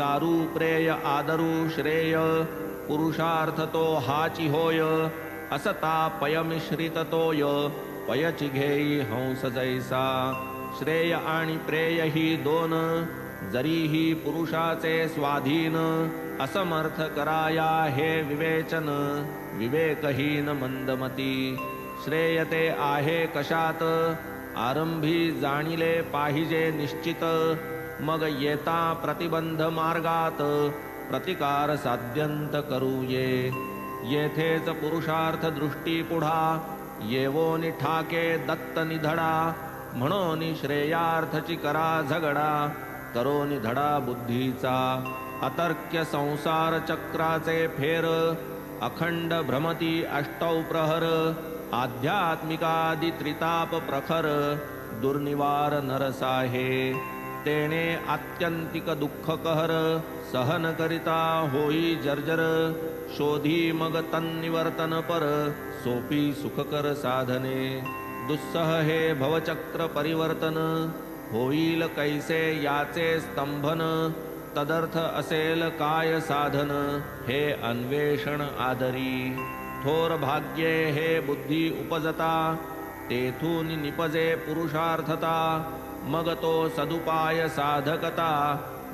चारू प्रेय आदरू श्रेय पुरुषार्थ तो हाची होय असता पयमिश्रित तोय पयची घेई हंस जैसा श्रेय आणि प्रेय ही दोन जरीही पुरुषाचे स्वाधीन असमर्थ कराया हे विवेचन विवेकहीन मंदमती श्रेय ते आहे कशात आरंभी जाणिले पाहिजे निश्चित मग येता प्रतिबंध मार्गात प्रतिकार साध्यंत करूये येथेच पुरुषार्थ दृष्टी पुढा येवो निठाके दत्त निधडा म्हणून श्रेयार्थची करा झगडा करो निधडा बुद्धीचा अतर्क्य संसार चक्राचे फेर अखंड भ्रमती अष्टौ प्रहर आध्यात्मिकादि त्रिताप प्रखर दुर्निवार नरसाहे तेने आत्यंतिक दुःख कहर सहन करिता होई जर्जर शोधी मग तन्निवर्तन पर सोपी सुखकर साधने दुस्सह हे भवचक्र परिवर्तन होईल कैसे याचे स्तंभन तदर्थ असेल काय साधन हे अन्वेषण आदरी थोर भाग्ये हे बुद्धी उपजता तेथून निपजे पुरुषार्थता मग तो सदुपाय साधकता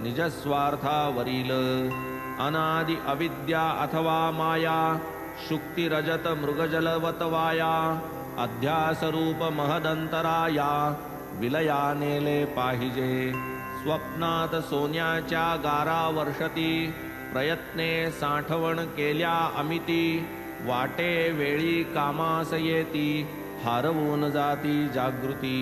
निजस्वार्थावरील अनादि अविद्या अथवा माया शुक्ती रजत मृगजलवत वाया अध्यासरूप महदंतराया विलया नेले पाहिजे स्वप्नात सोन्याच्या गारा वर्षती प्रयत्ने साठवण केल्या अमिती वाटे वेळी कामास येती हारवून जाती जागृती